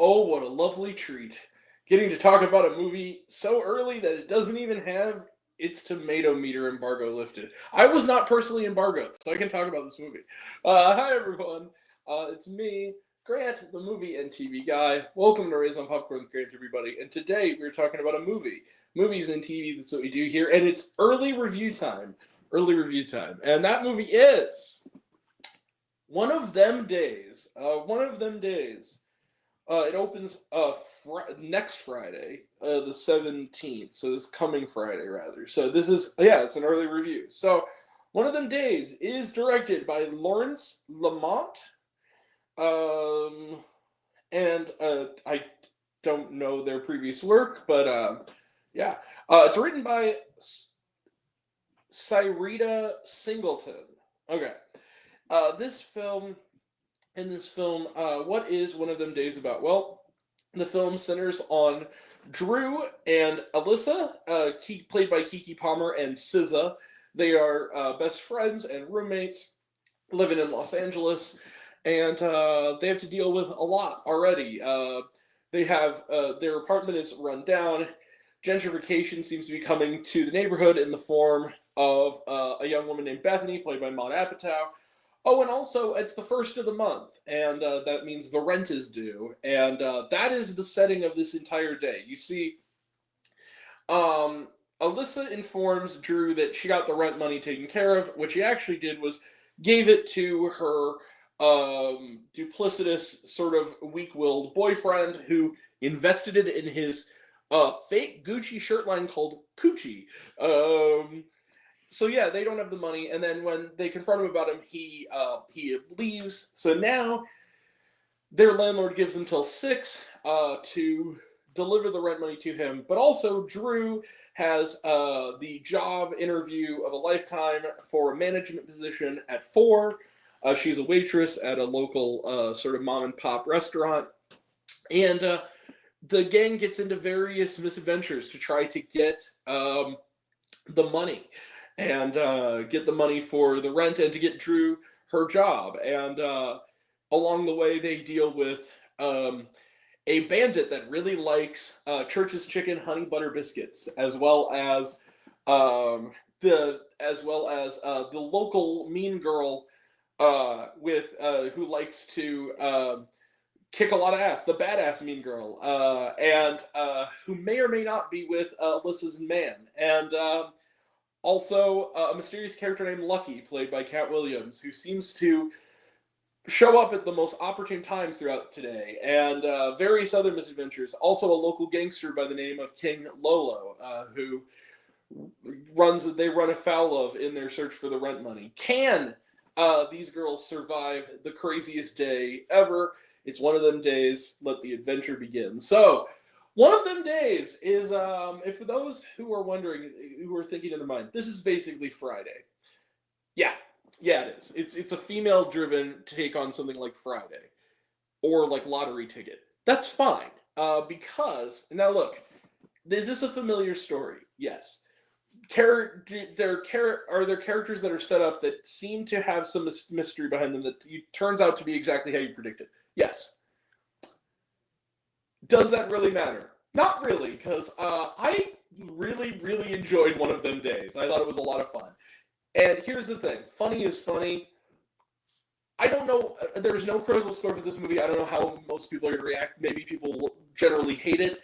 Oh, what a lovely treat. Getting to talk about a movie so early that it doesn't even have its tomato meter embargo lifted. I was not personally embargoed, so I can talk about this movie. Hi, everyone. It's me, Grant, the movie and TV guy. Welcome to Raise on Popcorn with Grant, everybody. And today we're talking about a movie. Movies and TV, that's what we do here. And it's early review time. Early review time. And that movie is One of Them Days. One of Them Days. It opens next Friday, the 17th. So this coming Friday, rather. So this is, yeah, it's an early review. So One of Them Days is directed by Lawrence Lamont. And I don't know their previous work, but yeah. It's written by Cyrita Singleton. Okay. This film in this film, what is One of Them Days about? Well, the film centers on Drew and Alyssa, played by Keke Palmer and SZA. They are best friends and roommates living in Los Angeles, and they have to deal with a lot already. They have their apartment is run down. Gentrification seems to be coming to the neighborhood in the form of a young woman named Bethany, played by Maud Apatow. Oh, and also, it's the first of the month, and that means the rent is due, and that is the setting of this entire day. You see, Alyssa informs Drew that she got the rent money taken care of. What she actually did was gave it to her duplicitous, sort of weak-willed boyfriend who invested it in his fake Gucci shirt line called Coochie. So yeah, they don't have the money, and then when they confront him about him, he leaves. So now their landlord gives them till 6 to deliver the rent money to him. But also Drew has the job interview of a lifetime for a management position at 4. She's a waitress at a local sort of mom and pop restaurant, and the gang gets into various misadventures to try to get the money. And get the money for the rent and to get Drew her job. And along the way, they deal with a bandit that really likes Church's Chicken honey butter biscuits, as well as the local mean girl with who likes to kick a lot of ass, the badass mean girl, and who may or may not be with Alyssa's man. And also, a mysterious character named Lucky, played by Cat Williams, who seems to show up at the most opportune times throughout today, and various other misadventures. Also, a local gangster by the name of King Lolo, who they run afoul of in their search for the rent money. Can these girls survive the craziest day ever? It's one of them days. Let the adventure begin. So, One of Them Days is, if for those who are wondering, who are thinking in their mind, this is basically Friday. Yeah, it is. It's a female-driven take on something like Friday, or like Lottery Ticket. That's fine, because, now look, is this a familiar story? Yes. Are there characters that are set up that seem to have some mystery behind them that turns out to be exactly how you predicted? Yes. Does that really matter? Not really, because I really, really enjoyed One of Them Days. I thought it was a lot of fun. And here's the thing. Funny is funny. I don't know. There's no critical score for this movie. I don't know how most people are going to react. Maybe people generally hate it.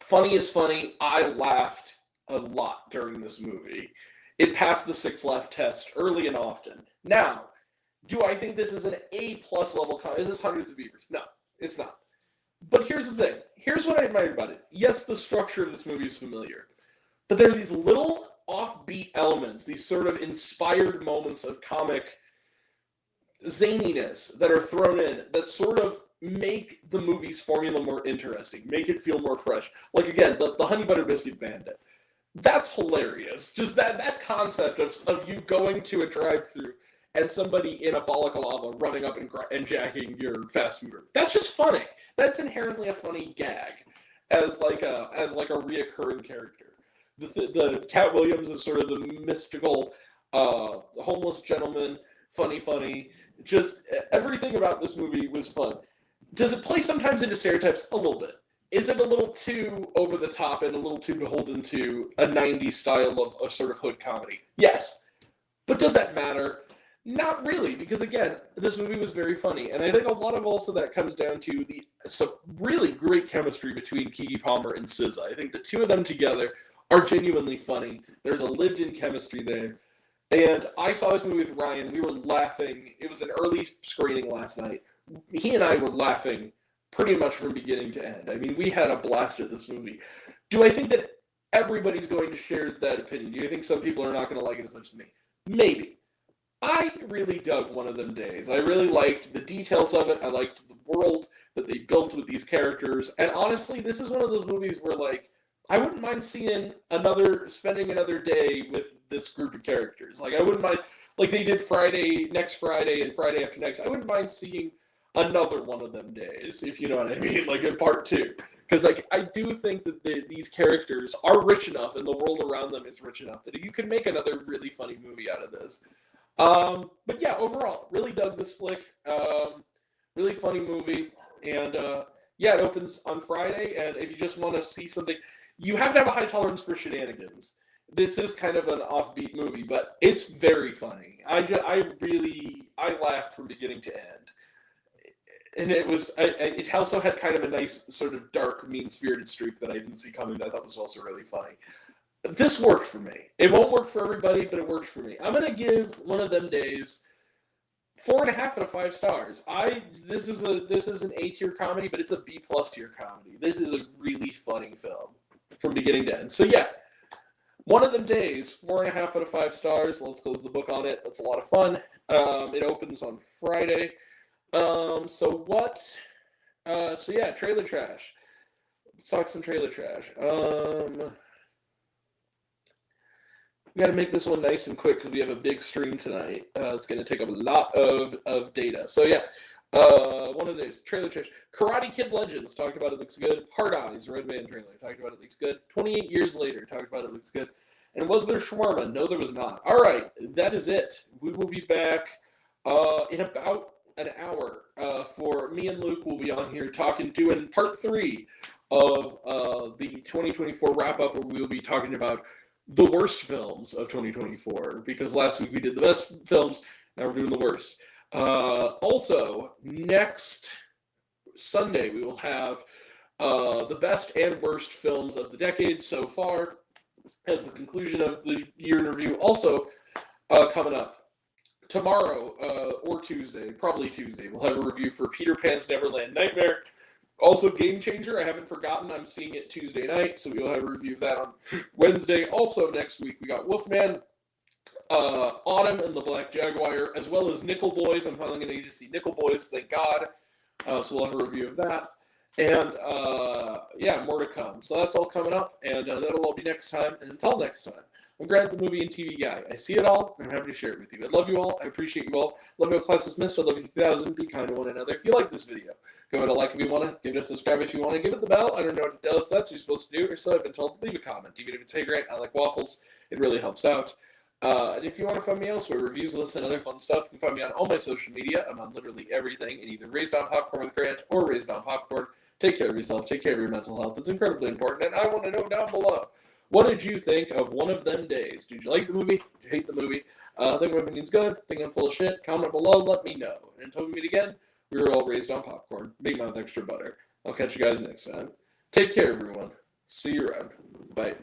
Funny is funny. I laughed a lot during this movie. It passed the 6 laugh test early and often. Now, do I think this is an A-plus level comedy? Is this Hundreds of Beavers? No, it's not. But here's the thing. Here's what I admire about it. Yes, the structure of this movie is familiar. But there are these little offbeat elements, these sort of inspired moments of comic zaniness that are thrown in that sort of make the movie's formula more interesting, make it feel more fresh. Like, again, the Honey Butter Biscuit Bandit. That's hilarious. Just that concept of you going to a drive-thru and somebody in a balaclava running up and jacking your fast food. That's just funny. That's inherently a funny gag as like a reoccurring character. The Cat Williams is sort of the mystical homeless gentleman, funny. Just everything about this movie was fun. Does it play sometimes into stereotypes? A little bit. Is it a little too over the top and a little too beholden to a 90s style of sort of hood comedy? Yes. But does that matter? Not really, because again, this movie was very funny. And I think a lot of also that comes down to the really great chemistry between Keke Palmer and SZA. I think the two of them together are genuinely funny. There's a lived-in chemistry there. And I saw this movie with Ryan. We were laughing. It was an early screening last night. He and I were laughing pretty much from beginning to end. I mean, we had a blast at this movie. Do I think that everybody's going to share that opinion? Do you think some people are not going to like it as much as me? Maybe. I really dug One of Them Days. I really liked the details of it. I liked the world that they built with these characters. And honestly, this is one of those movies where, like, I wouldn't mind spending another day with this group of characters. Like, I wouldn't mind, like they did next Friday, and Friday after next. I wouldn't mind seeing another One of Them Days, if you know what I mean, like in part 2. Because, like, I do think that these characters are rich enough, and the world around them is rich enough that you can make another really funny movie out of this. But yeah, overall, really dug this flick. Really funny movie. And yeah, it opens on Friday. And if you just want to see something, you have to have a high tolerance for shenanigans. This is kind of an offbeat movie, but it's very funny. I laughed from beginning to end. And it also had kind of a nice sort of dark, mean-spirited streak that I didn't see coming that I thought was also really funny. This worked for me. It won't work for everybody, but it worked for me. I'm gonna give One of Them Days 4.5 out of 5 stars. This is an A tier comedy, but it's a B plus tier comedy. This is a really funny film from beginning to end. So yeah, One of Them Days, 4.5 out of 5 stars. Let's close the book on it. It's a lot of fun. It opens on Friday. So yeah, trailer trash. Let's talk some trailer trash. We got to make this one nice and quick because we have a big stream tonight. It's going to take up a lot of data. So yeah, one of these trailer trash. Karate Kid Legends, talked about it, looks good. Hard Eyes, Red Band trailer, talked about it, looks good. 28 Years Later, talked about it, looks good. And was there shawarma? No, there was not. All right, that is it. We will be back in about an hour. For me and Luke, we'll be on here doing part 3 of the 2024 wrap up, where we will be talking about the worst films of 2024, because last week we did the best films, now we're doing the worst. Also, next Sunday we will have the best and worst films of the decade so far as the conclusion of the year in review. Also, coming up tomorrow or Tuesday, probably Tuesday, we'll have a review for Peter Pan's Neverland Nightmare. Also, Game Changer, I haven't forgotten. I'm seeing it Tuesday night, so we'll have a review of that on Wednesday. Also, next week, we got Wolfman, Autumn and the Black Jaguar, as well as Nickel Boys. I'm finally going to get to see Nickel Boys, thank God. So we'll have a review of that. And, yeah, more to come. So that's all coming up, and that'll all be next time. And until next time, I'm Grant, the movie and TV guy. I see it all, and I'm happy to share it with you. I love you all. I appreciate you all. Love you all, class dismissed. I love you 2,000. Be kind to one another. If you like this video, go ahead and like if you want to. Give it a subscribe if you want to. Give it the bell. I don't know what it does. That's what you're supposed to do. Or so I've been told. Leave a comment. Even if it's, hey, Grant, I like waffles. It really helps out. And if you want to find me elsewhere, reviews, lists, and other fun stuff, you can find me on all my social media. I'm on literally everything, in either Raised on Popcorn with Grant or Raised on Popcorn. Take care of yourself. Take care of your mental health. It's incredibly important. And I want to know down below, what did you think of One of Them Days? Did you like the movie? Did you hate the movie? Think my opinion's good? Think I'm full of shit? Comment below. Let me know. And until we meet again, we were all raised on popcorn. Big mouth, extra butter. I'll catch you guys next time. Take care, everyone. See you around. Bye.